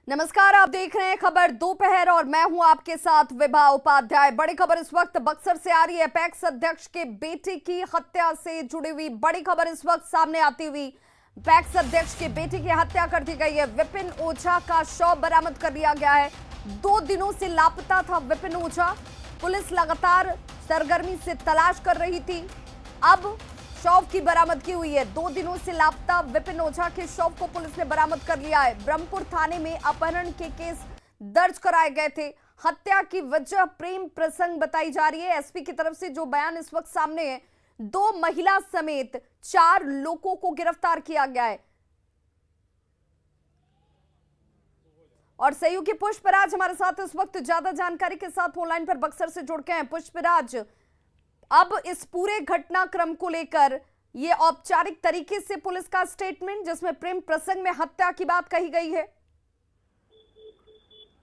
नमस्कार, आप देख रहे हैं खबर दोपहर और मैं हूं आपके साथ विभा उपाध्याय। बड़ी खबर इस वक्त बक्सर से आ रही है। पैक्स अध्यक्ष के बेटे की हत्या से जुड़ी हुई बड़ी खबर इस वक्त सामने आती हुई। पैक्स अध्यक्ष के बेटे की हत्या कर दी गई है। विपिन ओझा का शव बरामद कर लिया गया है। 2 दिनों से लापता था विपिन ओझा। पुलिस लगातार सरगर्मी से तलाश कर रही थी। अब शव की बरामदगी हुई है। 2 दिनों से लापता विपिन ओझा के शव को पुलिस ने बरामद कर लिया है। ब्रह्मपुर थाने में अपहरण के केस दर्ज कराए गए थे। हत्या की वजह प्रेम प्रसंग बताई जा रही है। एसपी की तरफ से जो बयान इस वक्त सामने है, 2 महिला समेत 4 लोगों को गिरफ्तार किया गया है। और सहयोगी पुष्पराज हमारे साथ इस वक्त ज्यादा जानकारी के साथ ऑनलाइन पर बक्सर से जुड़ गए हैं। पुष्पराज, अब इस पूरे घटनाक्रम को लेकर ये औपचारिक तरीके से पुलिस का स्टेटमेंट जिसमें प्रेम प्रसंग में हत्या की बात कही गई है।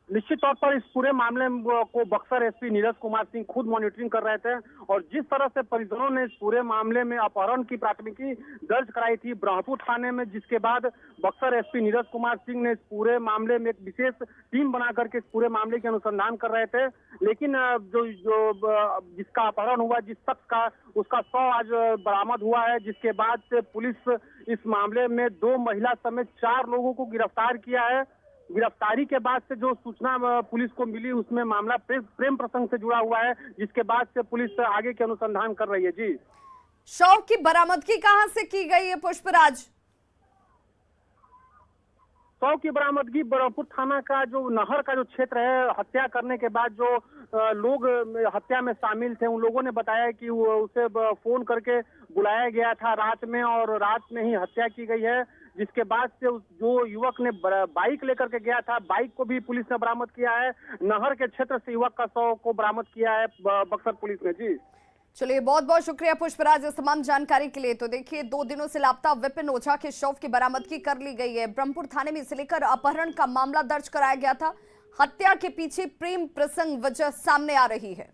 निश्चित तौर पर इस पूरे मामले को बक्सर एसपी नीरज कुमार सिंह खुद मॉनिटरिंग कर रहे थे और जिस तरह से परिजनों ने इस पूरे मामले में अपहरण की प्राथमिकी दर्ज कराई थी ब्रह्मपुर थाने में, जिसके बाद बक्सर एसपी नीरज कुमार सिंह ने इस पूरे मामले में एक विशेष टीम बना करके इस पूरे मामले की अनुसंधान कर रहे थे। लेकिन जो जिसका अपहरण हुआ, जिस शख्स का, उसका शव आज बरामद हुआ है, जिसके बाद से पुलिस इस मामले में 2 महिला समेत 4 लोगों को गिरफ्तार किया है। गिरफ्तारी के बाद से जो सूचना पुलिस को मिली उसमें मामला प्रेम प्रसंग से जुड़ा हुआ है, जिसके बाद से पुलिस आगे के अनुसंधान कर रही है। जी, शव की बरामदगी कहां से की गई है पुष्पराज? शव की बरामदगी ब्रह्मपुर थाना का जो नहर का जो क्षेत्र है, हत्या करने के बाद जो लोग हत्या में शामिल थे उन लोगों ने बताया कि वो उसे फोन करके बुलाया गया था रात में और रात में ही हत्या की गई है। जिसके बाद से जो युवक ने बाइक लेकर के गया था, बाइक को भी पुलिस ने बरामद किया है। नहर के क्षेत्र से युवक का शव को बरामद किया है बक्सर पुलिस ने। जी, चलिए, बहुत बहुत शुक्रिया पुष्पराज इस तमाम जानकारी के लिए। तो देखिए, 2 दिनों से लापता विपिन ओझा के शव की बरामदगी कर ली गई है। ब्रह्मपुर थाने में इसे लेकर अपहरण का मामला दर्ज कराया गया था। हत्या के पीछे प्रेम प्रसंग वजह सामने आ रही है।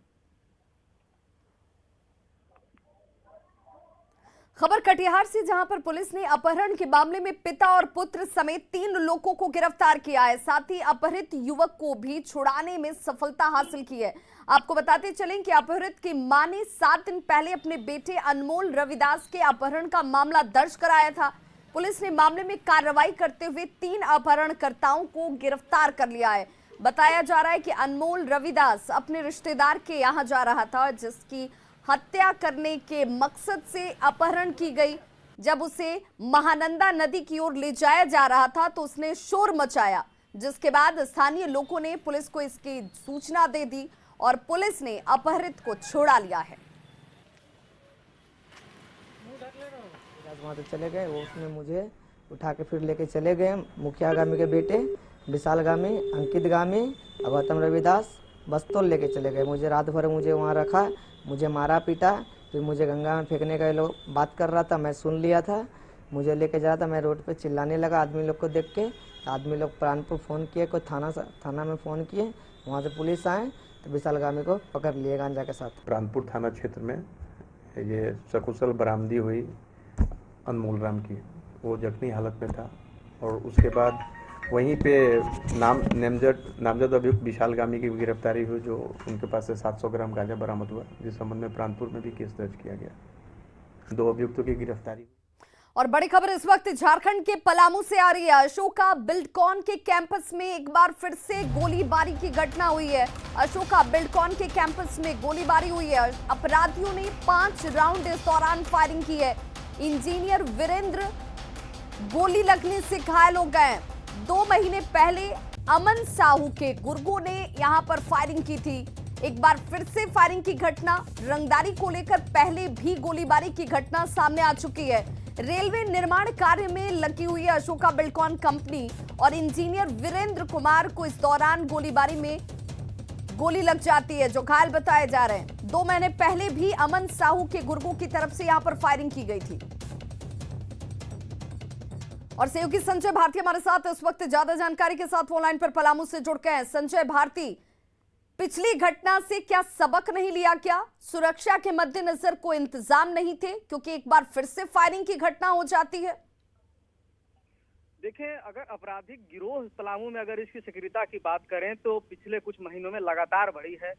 खबर कटिहार से, जहां पर पुलिस ने अपहरण के मामले में पिता और पुत्र समेत 3 लोगों को गिरफ्तार किया है। साथ ही अपहरित युवक को भी छुड़ाने में सफलता हासिल की है। आपको बताते चलें कि अपहरित की मां ने 7 दिन पहले अपने बेटे अनमोल रविदास के अपहरण का मामला दर्ज कराया था। पुलिस ने मामले में कार्रवाई करते हुए 3 अपहरणकर्ताओं को गिरफ्तार कर लिया है। बताया जा रहा है कि अनमोल रविदास अपने रिश्तेदार के यहां जा रहा था, जिसकी हत्या करने के मकसद से अपहरण की गई। जब उसे महानंदा नदी की ओर ले जाया जा रहा था तो उसने शोर मचाया, जिसके बाद स्थानीय लोगों ने पुलिस को इसकी सूचना दे दी और पुलिस ने अपहरित को छोड़ा लिया है। वहाँ से चले गए, वो उसने मुझे उठा के फिर लेके चले गए। मुखिया गामी के बेटे विशाल गामी, अंकित गामी और गौतम रविदास बस्तौल लेके चले गए। मुझे रात भर मुझे वहाँ रखा, मुझे मारा पीटा, फिर मुझे गंगा में फेंकने का लोग बात कर रहा था, मैं सुन लिया था। मुझे लेके जा रहा था, मैं रोड पे चिल्लाने लगा आदमी लोग को देख के। आदमी लोग प्राणपुर फ़ोन किए, कोई थाना में फ़ोन किए, वहाँ से पुलिस आए तो विशाल गामी को पकड़ लिए गांजा के साथ। प्राणपुर थाना क्षेत्र में ये सकुशल बरामदी हुई अनमोल राम की। वो जख्मी हालत में था और उसके बाद वहीं पे नामजद अभियुक्त विशाल गामी की गिरफ्तारी हुई, जो उनके पास से 700 ग्राम गांजा बरामद हुआ, जिस संबंध में प्राणपुर में भी केस दर्ज किया गया। 2 अभियुक्तों की गिरफ्तारी। और बड़ी खबर इस वक्त झारखंड के पलामू से आ रही है। अशोका बिल्डकॉन के कैंपस में एक बार फिर से गोलीबारी की घटना हुई है। अशोका बिल्डकॉन के कैंपस में गोलीबारी हुई है। अपराधियों ने 5 राउंड इस दौरान फायरिंग की है। इंजीनियर वीरेंद्र गोली लगने से घायल हो गए। 2 महीने पहले अमन साहू के गुर्गों ने यहां पर फायरिंग की थी। एक बार फिर से फायरिंग की घटना। रंगदारी को लेकर पहले भी गोलीबारी की घटना सामने आ चुकी है। रेलवे निर्माण कार्य में लगी हुई है अशोका बिल्डकॉन कंपनी और इंजीनियर वीरेंद्र कुमार को इस दौरान गोलीबारी में गोली लग जाती है, जो घायल बताए जा रहे हैं। 2 महीने पहले भी अमन साहू के गुर्गों की तरफ से यहां पर फायरिंग की गई थी। और सहयोगी संजय भारती हमारे साथ इस वक्त ज्यादा जानकारी के साथ ऑनलाइन पर पलामू से जुड़ गए हैं। संजय भारती, पिछली घटना से क्या सबक नहीं लिया? क्या सुरक्षा के मद्देनजर कोई इंतजाम नहीं थे, क्योंकि एक बार फिर से फायरिंग की घटना हो जाती है? देखें, अगर आपराधिक गिरोह पलामू में अगर इसकी सक्रियता की बात करें तो पिछले कुछ महीनों में लगातार बढ़ी है।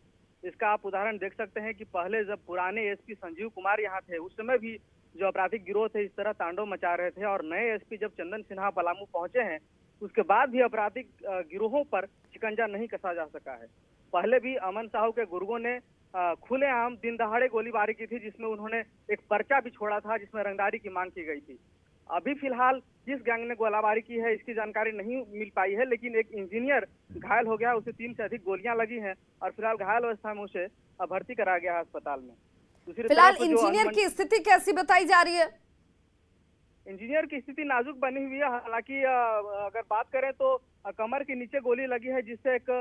इसका आप उदाहरण देख सकते हैं कि पहले जब पुराने एसपी संजीव कुमार यहाँ थे, उस समय भी जो आपराधिक गिरोह थे इस तरह तांडव मचा रहे थे, और नए एसपी जब चंदन सिन्हा पलामू पहुंचे हैं उसके बाद भी आपराधिक गिरोहों पर शिकंजा नहीं कसा जा सका है। पहले भी अमन साहू के गुर्गों ने खुलेआम दिन दहाड़े गोलीबारी की थी, जिसमें उन्होंने एक पर्चा भी छोड़ा था जिसमें रंगदारी की मांग की गई थी। अभी फिलहाल जिस गैंग ने गोलाबारी की है इसकी जानकारी नहीं मिल पाई है, लेकिन एक इंजीनियर घायल हो गया, उसे 3 से अधिक गोलियां लगी हैं और फिलहाल घायल अवस्था में उसे भर्ती कराया गया है अस्पताल में। दूसरी फिलहाल तरफ इंजीनियर की स्थिति कैसी बताई जा रही है? इंजीनियर की स्थिति नाजुक बनी हुई है। हालांकि अगर बात करें तो कमर के नीचे गोली लगी है, जिससे एक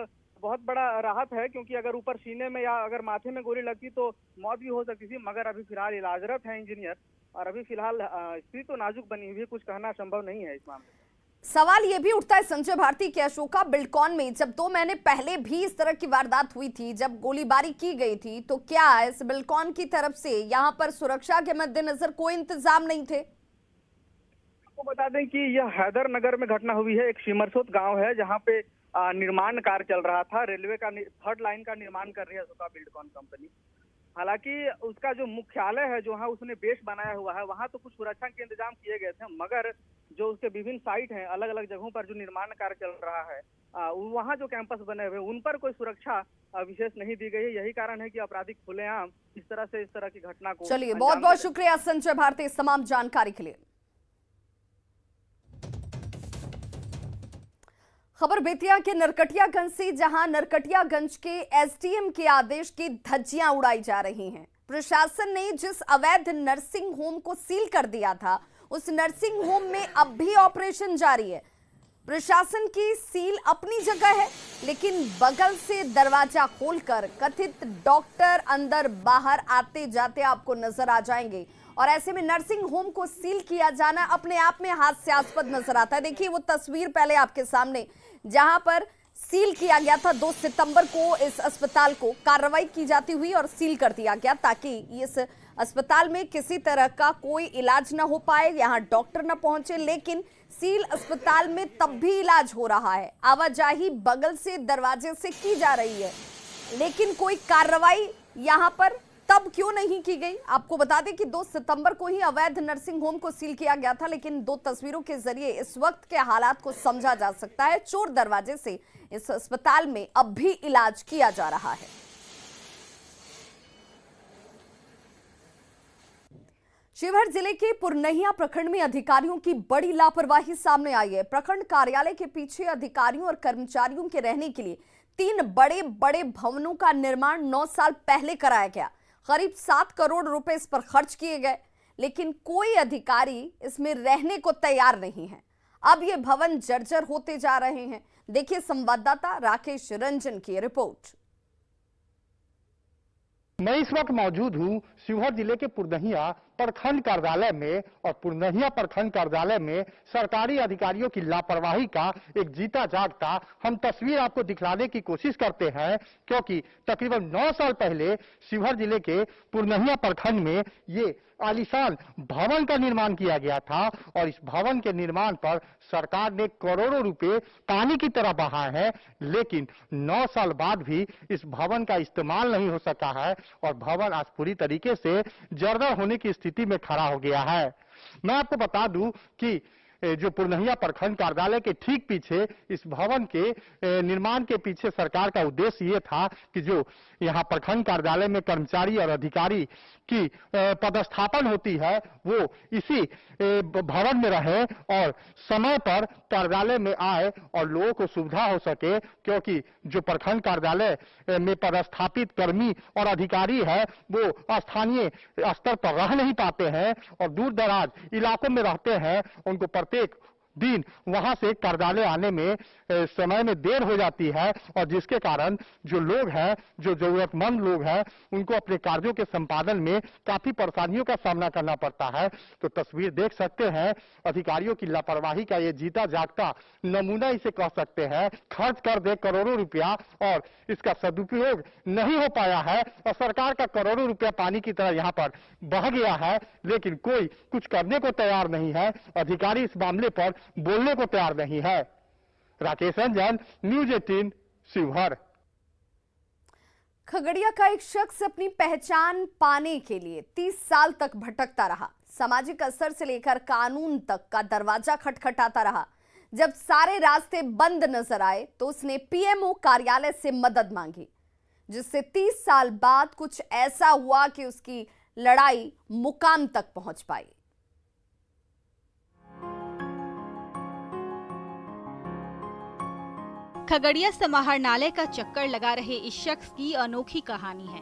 बहुत बड़ा राहत है, क्योंकि अगर ऊपर सीने में या अगर माथे में गोली लगती तो मौत भी हो सकती थी। मगर अभी फिलहाल इलाजरत है इंजीनियर, और अभी फिलहाल स्थिति तो नाजुक बनी हुई है, कुछ कहना संभव नहीं है इस मामले में। सवाल ये भी उठता है संजय भारती कि अशोका बिल्डकॉन में जब 2 महीने पहले भी इस तरह की वारदात हुई थी, जब गोलीबारी की गई थी, तो क्या इस बिल्डकॉन की तरफ से यहाँ पर सुरक्षा के मद्देनजर कोई इंतजाम नहीं थे? आपको बता दें कि यह हैदर नगर में घटना हुई है। एक सिमरसोत गांव है जहां पे निर्माण कार्य चल रहा था। रेलवे का 3rd लाइन का निर्माण कर रही है अशोका बिल्डकॉन कंपनी। हालांकि उसका जो मुख्यालय है, जो वहाँ उसने बेस बनाया हुआ है, वहाँ तो कुछ सुरक्षा के इंतजाम किए गए थे, मगर जो उसके विभिन्न साइट हैं, अलग अलग जगहों पर जो निर्माण कार्य चल रहा है, वहाँ जो कैंपस बने हुए उन पर कोई सुरक्षा विशेष नहीं दी गई है। यही कारण है कि अपराधिक खुलेआम इस तरह की घटना को। चलिए, बहुत बहुत शुक्रिया संजय भारती इस तमाम जानकारी के लिए। खबर बेतिया के नरकटियागंज से, जहां नरकटियागंज के एसडीएम के आदेश की धज्जियां उड़ाई जा रही हैं। प्रशासन ने जिस अवैध नर्सिंग होम को सील कर दिया था, उस नर्सिंग होम में अब भी ऑपरेशन जारी है। प्रशासन की सील अपनी जगह है, लेकिन बगल से दरवाजा खोलकर कथित डॉक्टर अंदर बाहर आते जाते आपको नजर आ जाएंगे, और ऐसे में नर्सिंग होम को सील किया जाना अपने आप में हास्यास्पद नजर आता है। देखिए वो तस्वीर पहले आपके सामने, जहां पर सील किया गया था 2 सितंबर को इस अस्पताल को कार्रवाई की जाती हुई और सील कर दिया गया, ताकि इस अस्पताल में किसी तरह का कोई इलाज ना हो पाए, यहाँ डॉक्टर ना पहुंचे। लेकिन सील अस्पताल में तब भी इलाज हो रहा है, आवाजाही बगल से दरवाजे से की जा रही है, लेकिन कोई कार्रवाई यहाँ पर तब क्यों नहीं की गई? आपको बता दें कि 2 सितंबर को ही अवैध नर्सिंग होम को सील किया गया था, लेकिन 2 तस्वीरों के जरिए इस वक्त के हालात को समझा जा सकता है। चोर दरवाजे से इस अस्पताल में अब भी इलाज किया जा रहा है। शिवहर जिले के पुरनहिया प्रखंड में अधिकारियों की बड़ी लापरवाही सामने आई है। प्रखंड कार्यालय के पीछे अधिकारियों और कर्मचारियों के रहने के लिए 3 बड़े बड़े भवनों का निर्माण 9 साल पहले कराया गया। करीब 7 करोड़ रुपए इस पर खर्च किए गए, लेकिन कोई अधिकारी इसमें रहने को तैयार नहीं है। अब ये भवन जर्जर होते जा रहे हैं। देखिए संवाददाता राकेश रंजन की रिपोर्ट। मैं इस वक्त मौजूद हूँ शिवहर जिले के पुरनहिया प्रखंड कार्यालय में, और पुरनहिया प्रखंड कार्यालय में सरकारी अधिकारियों की लापरवाही का एक जीता जागता हम तस्वीर आपको दिखलाने की कोशिश करते हैं, क्योंकि तकरीबन 9 साल पहले शिवहर जिले के पुरनहिया प्रखंड में ये आलीशान भवन का निर्माण किया गया था, और इस भवन के निर्माण पर सरकार ने करोड़ों रुपए पानी की तरह बहाए हैं, लेकिन 9 साल बाद भी इस भवन का इस्तेमाल नहीं हो सका है, और भवन आज पूरी तरीके से जर्जर होने की स्थिति में खड़ा हो गया है। मैं आपको बता दूं कि जो पुरनहिया प्रखंड कार्यालय के ठीक पीछे इस भवन के निर्माण के पीछे सरकार का उद्देश्य ये था कि जो यहाँ प्रखंड कार्यालय में कर्मचारी और अधिकारी की पदस्थापन होती है वो इसी भवन में रहे और समय पर कार्यालय में आए और लोगों को सुविधा हो सके, क्योंकि जो प्रखंड कार्यालय में पदस्थापित कर्मी और अधिकारी है वो स्थानीय स्तर पर रह नहीं पाते हैं और दूर दराज इलाकों में रहते हैं। उनको प्रत्येक दिन वहां से कार्यालय आने में समय में देर हो जाती है, और जिसके कारण जो लोग हैं, जो जरूरतमंद लोग हैं, उनको अपने कार्यों के संपादन में काफी परेशानियों का सामना करना पड़ता है। तो तस्वीर देख सकते हैं, अधिकारियों की लापरवाही का ये जीता जागता नमूना इसे कह सकते हैं। खर्च कर दे करोड़ों रुपया और इसका सदुपयोग नहीं हो पाया है, और सरकार का करोड़ों रुपया पानी की तरह यहाँ पर बह गया है, लेकिन कोई कुछ करने को तैयार नहीं है। अधिकारी इस मामले पर बोलने को तैयार नहीं है। राकेश रंजन, न्यूज 18, शिवहर। खगड़िया का एक शख्स अपनी पहचान पाने के लिए 30 साल तक भटकता रहा। सामाजिक असर से लेकर कानून तक का दरवाजा खटखटाता रहा। जब सारे रास्ते बंद नजर आए तो उसने पीएमओ कार्यालय से मदद मांगी, जिससे 30 साल बाद कुछ ऐसा हुआ कि उसकी लड़ाई मुकाम तक पहुंच पाई। खगड़िया समाहरणालय का चक्कर लगा रहे इस शख्स की अनोखी कहानी है।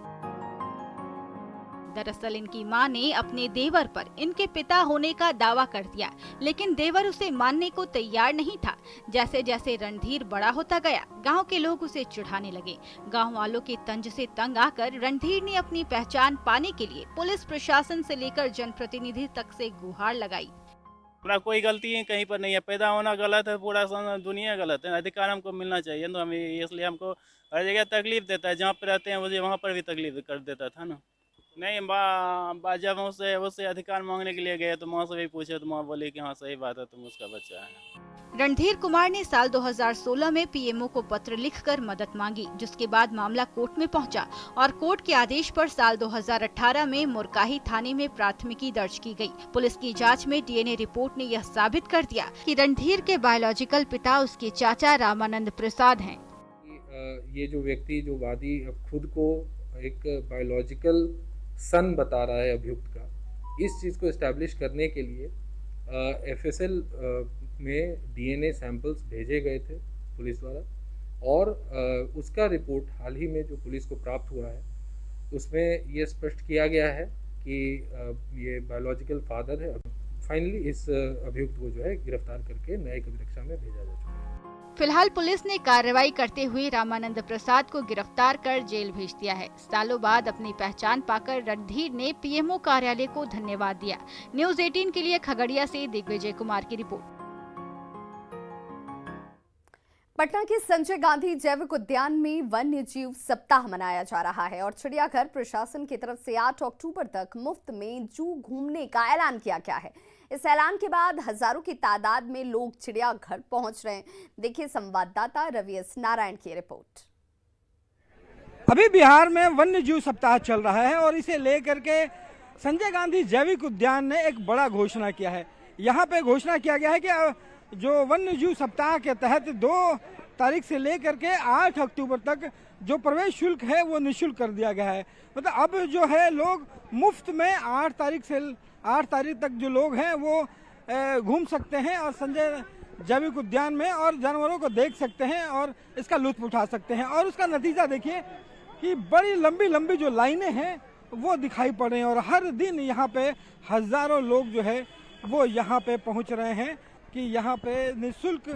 दरअसल इनकी मां ने अपने देवर पर इनके पिता होने का दावा कर दिया, लेकिन देवर उसे मानने को तैयार नहीं था। जैसे जैसे रणधीर बड़ा होता गया, गांव के लोग उसे चिढ़ाने लगे। गांव वालों के तंज से तंग आकर रणधीर ने अपनी पहचान पाने के लिए पुलिस प्रशासन से लेकर जनप्रतिनिधि तक से गुहार लगाई। पूरा कोई गलती है कहीं पर नहीं है, पैदा होना गलत है, पूरा दुनिया गलत है, अधिकार हमको मिलना चाहिए। तो हमें इसलिए हमको हर जगह तकलीफ देता है, जहाँ पे रहते हैं मुझे वहाँ पर भी तकलीफ कर देता था ना। नहीं जब उससे अधिकार मांगने के लिए गए तो माँ से भी पूछे तो माँ बोली कि हाँ सही बात है, तुम उसका बच्चा है। रणधीर कुमार ने साल 2016 में पीएमओ को पत्र लिखकर मदद मांगी, जिसके बाद मामला कोर्ट में पहुंचा और कोर्ट के आदेश पर साल 2018 में मुरकाही थाने में प्राथमिकी दर्ज की गई। पुलिस की जांच में डीएनए रिपोर्ट ने यह साबित कर दिया कि रणधीर के बायोलॉजिकल पिता उसके चाचा रामानंद प्रसाद हैं। ये जो व्यक्ति जो वादी खुद को एक बायोलॉजिकल सन बता रहा है अभियुक्त का, इस चीज़ को एस्टैब्लिश करने के लिए एफएसएल में डीएनए सैंपल्स भेजे गए थे पुलिस द्वारा, और उसका रिपोर्ट हाल ही में जो पुलिस को प्राप्त हुआ है उसमें ये स्पष्ट किया गया है कि ये बायोलॉजिकल फादर है। फाइनली इस अभियुक्त को जो है गिरफ्तार करके न्यायिक अभिरक्षा में भेजा जा चुका है। फिलहाल पुलिस ने कार्रवाई करते हुए रामानंद प्रसाद को गिरफ्तार कर जेल भेज दिया है। सालों बाद अपनी पहचान पाकर रणधीर ने पीएमओ कार्यालय को धन्यवाद दिया। न्यूज 18 के लिए खगड़िया से दिग्विजय कुमार की रिपोर्ट। पटना के संजय गांधी जैविक उद्यान में वन्य जीव सप्ताह मनाया जा रहा है और चिड़ियाघर प्रशासन की तरफ से 8 अक्टूबर तक मुफ्त में जू घूमने का ऐलान किया गया है। इस ऐलान के बाद हजारों की तादाद में लोग चिड़ियाघर पहुंच रहे हैं। देखिए संवाददाता रवि एस नारायण की रिपोर्ट। अभी बिहार में वन्य जीव सप्ताह चल रहा है और इसे लेकर के संजय गांधी जैविक उद्यान ने एक बड़ा घोषणा किया है। यहाँ पे घोषणा किया गया है कि जो वन्य जीव सप्ताह के तहत 2 तारीख से लेकर के 8 अक्टूबर तक जो प्रवेश शुल्क है वो निःशुल्क कर दिया गया है। मतलब अब जो है लोग मुफ्त में 8 तारीख तक जो लोग हैं वो घूम सकते हैं और संजय जैविक उद्यान में और जानवरों को देख सकते हैं और इसका लुत्फ उठा सकते हैं। और उसका नतीजा देखिए कि बड़ी लंबी लंबी जो लाइनें हैं वो दिखाई पड़ रही हैं और हर दिन यहाँ पे हजारों लोग जो है वो यहाँ पे पहुँच रहे हैं कि यहाँ पे निःशुल्क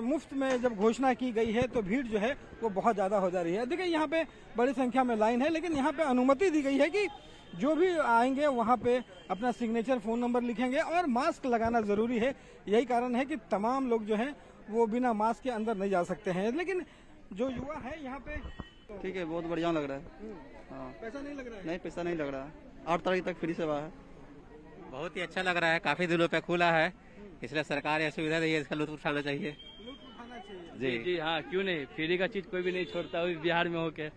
मुफ्त में जब घोषणा की गई है तो भीड़ जो है वो बहुत ज़्यादा हो जा रही है। देखिए यहाँ पे बड़ी संख्या में लाइन है, लेकिन यहाँ पे अनुमति दी गई है कि जो भी आएंगे वहाँ पे अपना सिग्नेचर, फ़ोन नंबर लिखेंगे और मास्क लगाना ज़रूरी है। यही कारण है कि तमाम लोग जो हैं वो बिना मास्क के अंदर नहीं जा सकते हैं। लेकिन जो युवा है यहाँ पे ठीक है, बहुत बढ़िया लग रहा है। हाँ, पैसा नहीं लग रहा है? नहीं, पैसा नहीं लग रहा है। 8 तारीख तक फ्री सेवा है। बहुत ही अच्छा लग रहा है, काफ़ी दिनों पे खुला है, इसलिए सरकार ये सुविधा दी है, इसका लुत्फ उठाना चाहिए। जी जी हाँ, क्यों नहीं, फ्री का चीज कोई भी नहीं छोड़ता बिहार में होके।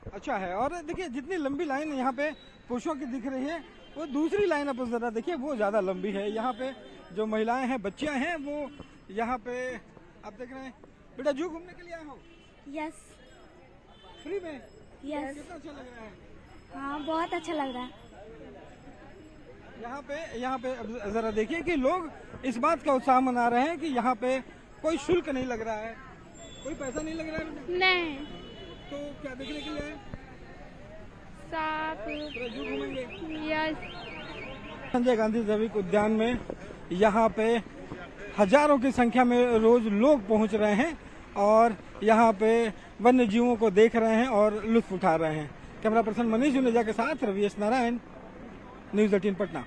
अच्छा है। और देखिए जितनी लंबी लाइन यहाँ पे पुरुषों की दिख रही है वो दूसरी लाइन आप जरा देखिए वो ज्यादा लंबी है। यहाँ पे जो महिलाएं हैं, बच्चियां हैं, वो यहाँ पे आप देख रहे हैं। बेटा जू घूमने के लिए आए हो? यस। फ्री में? यस। कितना अच्छा लग रहा है? हाँ, बहुत अच्छा लग रहा है। यहाँ पे जरा देखिए कि लोग इस बात का उत्साह मना रहे हैं कि यहाँ पे कोई शुल्क नहीं लग रहा है, कोई पैसा नहीं लग रहा है। नहीं। तो क्या देखने के लिए आए? सांप। जू घूमेंगे? यस। संजय गांधी जैविक उद्यान में यहाँ पे हजारों की संख्या में रोज लोग पहुँच रहे हैं और यहाँ पे वन्य जीवों को देख रहे हैं और लुत्फ उठा रहे हैं। कैमरा पर्सन मनीष जुनेजा के साथ रवि एस नारायण, न्यूज 18 पटना।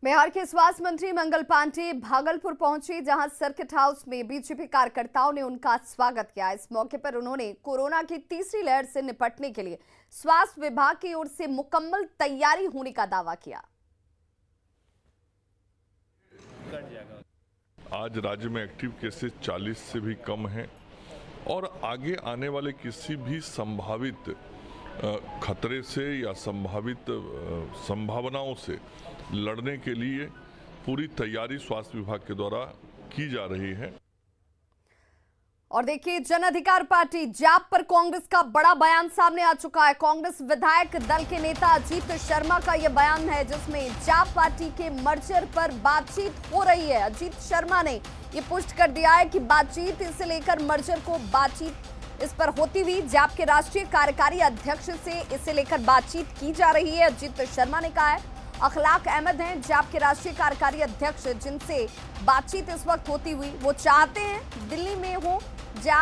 बिहार के स्वास्थ्य मंत्री मंगल पांडे भागलपुर पहुंचे, जहां सर्किट हाउस में बीजेपी कार्यकर्ताओं ने उनका स्वागत किया। इस मौके पर उन्होंने कोरोना की तीसरी लहर से निपटने के लिए स्वास्थ्य विभाग की ओर से मुकम्मल तैयारी होने का दावा किया। आज राज्य में एक्टिव केसेस 40 से भी कम हैं और आगे आने वाले किसी भी संभावित खतरे से या संभावित संभावनाओं से लड़ने के लिए पूरी तैयारी स्वास्थ्य विभाग के द्वारा की जा रही है। और देखिए, जन अधिकार पार्टी जाप पर कांग्रेस का बड़ा बयान सामने आ चुका है। कांग्रेस विधायक दल के नेता अजीत शर्मा का यह बयान है जिसमें जाप पार्टी के मर्जर पर बातचीत हो रही है। अजीत शर्मा ने ये पुष्ट कर दिया है कि बातचीत इसे लेकर मर्जर को बातचीत इस पर होती हुई जाप के राष्ट्रीय कार्यकारी अध्यक्ष से इसे लेकर बातचीत की जा रही है। अजीत शर्मा ने कहा है अखलाक अहमद हैं जाप के राष्ट्रीय कार्यकारी अध्यक्ष, जिनसे बातचीत इस वक्त होती हुई। वो चाहते हैं दिल्ली में हो जा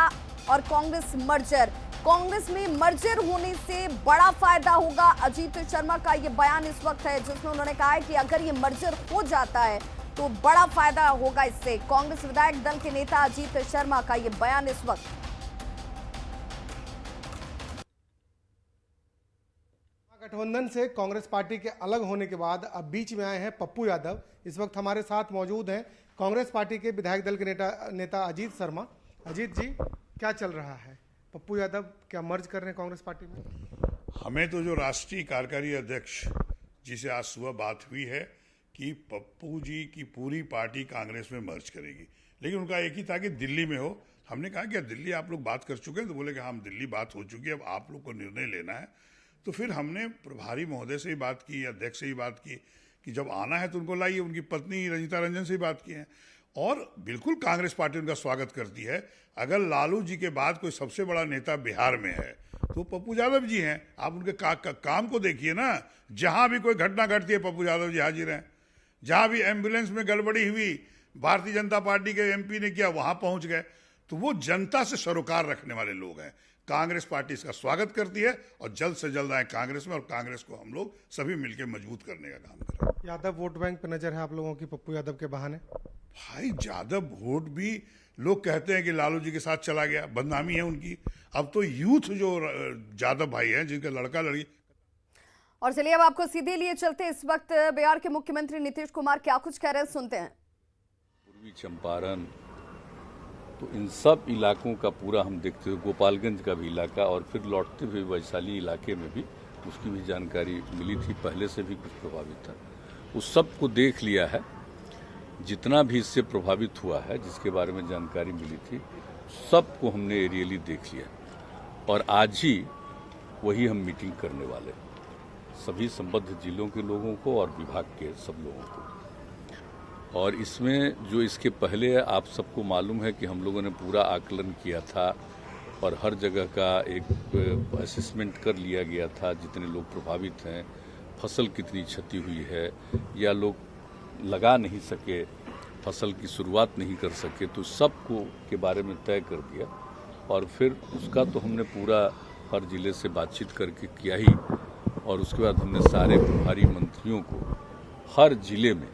और कांग्रेस मर्जर। कांग्रेस में मर्जर होने से बड़ा फायदा होगा। अजीत शर्मा का ये बयान इस वक्त है जिसमें उन्होंने कहा है कि अगर ये मर्जर हो जाता है तो बड़ा फायदा होगा इससे। कांग्रेस विधायक दल के नेता अजीत शर्मा का ये बयान इस वक्त। गठबंधन से कांग्रेस पार्टी के अलग होने के बाद अब बीच में आए हैं पप्पू यादव। इस वक्त हमारे साथ मौजूद हैं कांग्रेस पार्टी के विधायक दल के नेता अजीत शर्मा। अजीत जी, क्या चल रहा है? पप्पू यादव क्या मर्ज कर रहे हैं कांग्रेस पार्टी में? हमें तो जो राष्ट्रीय कार्यकारी अध्यक्ष जिसे आज सुबह बात हुई है कि पप्पू जी की पूरी पार्टी कांग्रेस में मर्ज करेगी, लेकिन उनका एक ही था कि दिल्ली में हो। हमने कहा कि दिल्ली आप लोग बात कर चुके हैं, तो बोले कि हाँ दिल्ली बात हो चुकी है, अब आप लोग को निर्णय लेना है। तो फिर हमने प्रभारी महोदय से ही बात की, अध्यक्ष से ही बात की कि जब आना है तो उनको लाइए। उनकी पत्नी रंजिता रंजन से ही बात की है और बिल्कुल कांग्रेस पार्टी उनका स्वागत करती है। अगर लालू जी के बाद कोई सबसे बड़ा नेता बिहार में है तो पप्पू यादव जी हैं। आप उनके काम को देखिए ना, जहां भी कोई घटना घटती है पप्पू यादव जी हाजिर हैं। जहां भी एम्बुलेंस में गड़बड़ी हुई, भारतीय जनता पार्टी के एमपी ने किया, वहां पहुंच गए। तो वो जनता से सरोकार रखने वाले लोग हैं। कांग्रेस पार्टी इसका स्वागत करती है और जल्द से जल्द आए कांग्रेस में और कांग्रेस को हम लोग सभी मिलकर मजबूत करने का काम करें। यादव वोट बैंक पे नजर है आप लोगों की पप्पू यादव के बहाने? भाई यादव वोट भी लोग कहते हैं कि लालू जी के साथ चला गया, बदनामी है उनकी। अब तो यूथ जो यादव भाई हैं, जिनका लड़का लड़की। और चलिए अब आपको सीधे लिए चलते। इस वक्त बिहार के मुख्यमंत्री नीतीश कुमार क्या कुछ कह रहे हैं, सुनते हैं। पूर्वी चंपारण, तो इन सब इलाकों का पूरा हम देखते हुए, गोपालगंज का भी इलाका और फिर लौटते हुए वैशाली इलाके में भी उसकी भी जानकारी मिली थी, पहले से भी कुछ प्रभावित था। उस सब को देख लिया है, जितना भी इससे प्रभावित हुआ है, जिसके बारे में जानकारी मिली थी, सबको हमने एरियली देख लिया और आज ही वही हम मीटिंग करने वाले, सभी संबद्ध जिलों के लोगों को और विभाग के सब लोगों को। और इसमें जो इसके पहले आप सबको मालूम है कि हम लोगों ने पूरा आकलन किया था और हर जगह का एक असेसमेंट कर लिया गया था, जितने लोग प्रभावित हैं, फसल कितनी क्षति हुई है या लोग लगा नहीं सके, फसल की शुरुआत नहीं कर सके, तो सबको के बारे में तय कर दिया। और फिर उसका तो हमने पूरा हर जिले से बातचीत करके किया ही, और उसके बाद हमने सारे प्रभारी मंत्रियों को हर जिले में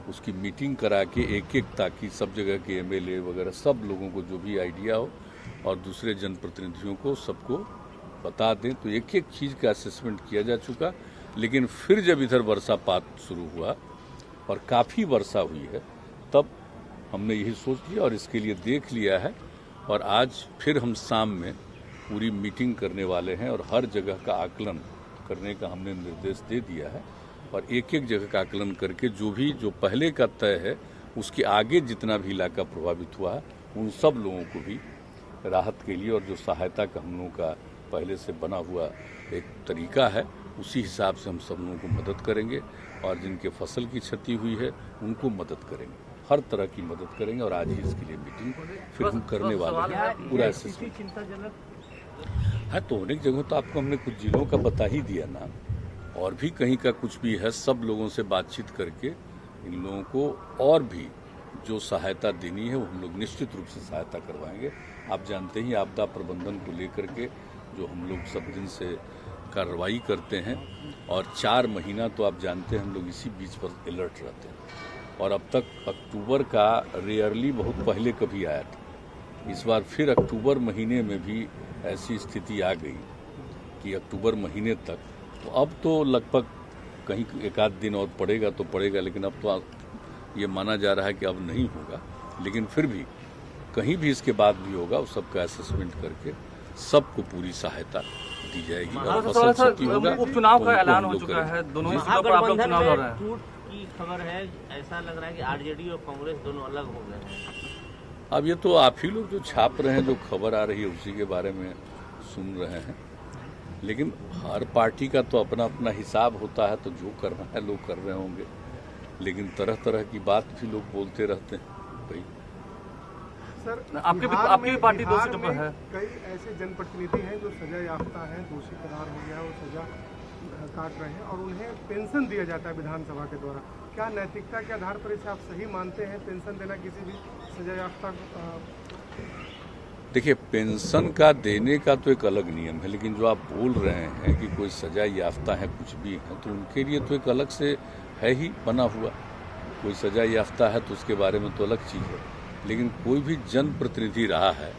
उसकी मीटिंग करा के एक ताकि सब जगह के एमएलए वगैरह सब लोगों को जो भी आइडिया हो और दूसरे जनप्रतिनिधियों को सबको बता दें। तो एक चीज़ का असेसमेंट किया जा चुका, लेकिन फिर जब इधर वर्षापात शुरू हुआ और काफ़ी वर्षा हुई है, तब हमने यही सोच लिया और इसके लिए देख लिया है। और आज फिर हम शाम में पूरी मीटिंग करने वाले हैं और हर जगह का आकलन करने का हमने निर्देश दे दिया है और एक जगह का आकलन करके जो पहले का तय है उसके आगे जितना भी इलाका प्रभावित हुआ है उन सब लोगों को भी राहत के लिए और जो सहायता का हम लोगों का पहले से बना हुआ एक तरीका है, उसी हिसाब से हम सब लोगों को मदद करेंगे और जिनके फसल की क्षति हुई है उनको मदद करेंगे, हर तरह की मदद करेंगे। और आज ही इसके लिए मीटिंग फिर हम करने वाले हैं। पूरा असेसमेंट है तो अनेक जगहों तो आपको हमने कुछ जिलों का बता ही दिया ना, और भी कहीं का कुछ भी है, सब लोगों से बातचीत करके इन लोगों को और भी जो सहायता देनी है वो हम लोग निश्चित रूप से सहायता करवाएंगे। आप जानते ही आपदा प्रबंधन को लेकर के जो हम लोग सब दिन से कार्रवाई करते हैं और 4 महीना तो आप जानते हैं हम लोग इसी बीच पर अलर्ट रहते हैं। और अब तक अक्टूबर का रेयरली बहुत पहले कभी आया था, इस बार फिर अक्टूबर महीने में भी ऐसी स्थिति आ गई कि अक्टूबर महीने तक, तो अब तो लगभग कहीं एक आध दिन और पड़ेगा तो पड़ेगा, लेकिन अब तो ये माना जा रहा है कि अब नहीं होगा। लेकिन फिर भी कहीं भी इसके बाद भी होगा उस सबका असेसमेंट करके सबको पूरी सहायता दी जाएगी। और फसल क्षति होगा उपचुनाव का तो ऐलान हम हो लोग चुका करेंगे। है, दोनों ही सीटों पर आप लोग चुनाव लड़ रहे हैं। टूट की खबर है, ऐसा लग रहा है कि आरजेडी और कांग्रेस दोनों अलग हो गए हैं। अब ये तो आप ही लोग जो छाप रहे हैं, जो खबर आ रही है उसी के बारे में सुन रहे हैं, लेकिन हर पार्टी का तो अपना अपना हिसाब होता है, तो जो करना है लोग कर रहे होंगे, लेकिन तरह तरह की बात भी लोग बोलते रहते हैं भाई। सर आपकी भी पार्टी 2 सीटों पर है। कई ऐसे जनप्रतिनिधि हैं जो सजा याफ्ता हैं, दोषी करार हो गया और सजा काट रहे हैं और उन्हें पेंशन दिया जाता है विधानसभा के द्वारा। क्या नैतिकता के आधार पर इसे आप सही मानते हैं, पेंशन देना किसी भी सजा याफ्ता? देखिए, पेंशन का देने का तो एक अलग नियम है, लेकिन जो आप बोल रहे हैं कि कोई सजा याफ्ता है, कुछ भी है, तो उनके लिए तो एक अलग से है ही बना हुआ। कोई सजा याफ्ता है तो उसके बारे में तो अलग चीज़ है, लेकिन कोई भी जनप्रतिनिधि रहा है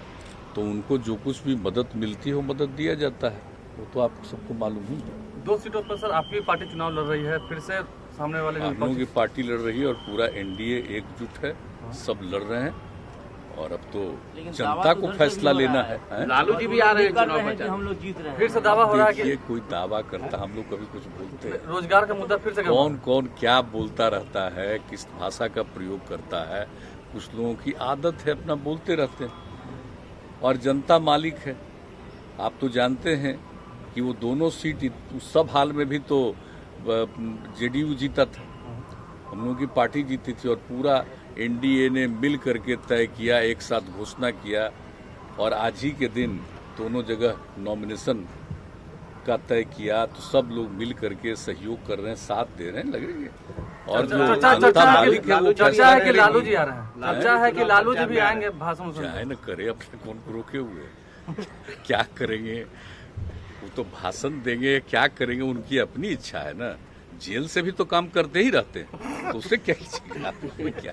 तो उनको जो कुछ भी मदद मिलती है वो मदद दिया जाता है, वो तो आप सबको मालूम ही है। 2 सीटों पर सर आपकी पार्टी चुनाव लड़ रही है, फिर से सामने वाले हम लोगों की पार्टी लड़ रही है और पूरा एनडीए एकजुट है, सब लड़ रहे हैं और अब तो जनता को फैसला लेना है। लालू जी भी आ रहे हैं चुनाव प्रचार, हम लोग जीत रहे हैं। फिर से दावा हो रहा है कि कोई दावा करता, हम लोग कभी कुछ बोलते हैं। रोजगार का मुद्दा फिर से कौन कौन क्या बोलता रहता है, किस भाषा का प्रयोग करता है, कुछ लोगों की आदत है अपना बोलते रहते हैं और जनता मालिक है। आप तो जानते हैं कि वो दोनों सीट उस सब हाल में भी तो जेडीयू जीता था, हम लोगों की पार्टी जीती थी और पूरा एनडीए ने मिल करके तय किया, एक साथ घोषणा किया और आज ही के दिन दोनों जगह नॉमिनेशन का तय किया, तो सब लोग मिल करके सहयोग कर रहे हैं, साथ दे रहे हैं, लगेंगे। और जो जनता मालिक है वो चर्चा है कि लालू जी आ रहे हैं, चर्चा है कि लालू जी भी आएंगे भाषण में। चाहे न करे, अपने कौन को रोके हुए क्या करेंगे, वो तो भाषण देंगे, क्या करेंगे, उनकी अपनी इच्छा है ना। जेल से भी तो काम करते ही रहते हैं, तो उससे क्या क्या।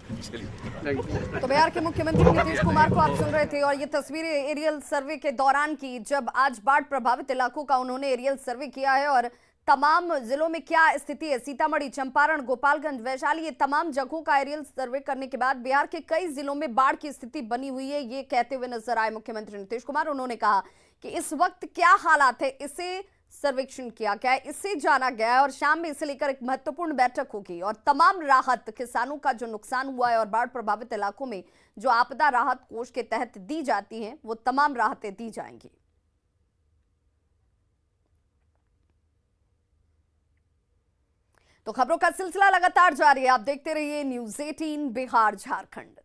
तो बिहार के मुख्यमंत्री नीतीश कुमार को आप सुन रहे थे और ये तस्वीरें एरियल सर्वे के दौरान की, जब आज बाढ़ प्रभावित इलाकों का उन्होंने एरियल सर्वे किया है और तमाम जिलों में क्या स्थिति है, सीतामढ़ी, चंपारण, गोपालगंज, वैशाली, ये तमाम जगहों का एरियल सर्वे करने के बाद बिहार के कई जिलों में बाढ़ की स्थिति बनी हुई है, ये कहते हुए नजर आए मुख्यमंत्री नीतीश कुमार। उन्होंने कहा कि इस वक्त क्या हालात है, इसे सर्वेक्षण किया गया है, इससे जाना गया है और शाम में इसे लेकर एक महत्वपूर्ण बैठक होगी और तमाम राहत, किसानों का जो नुकसान हुआ है और बाढ़ प्रभावित इलाकों में जो आपदा राहत कोष के तहत दी जाती हैं, वो तमाम राहतें दी जाएंगी। तो खबरों का सिलसिला लगातार जारी है, आप देखते रहिए न्यूज़ 18 बिहार झारखंड।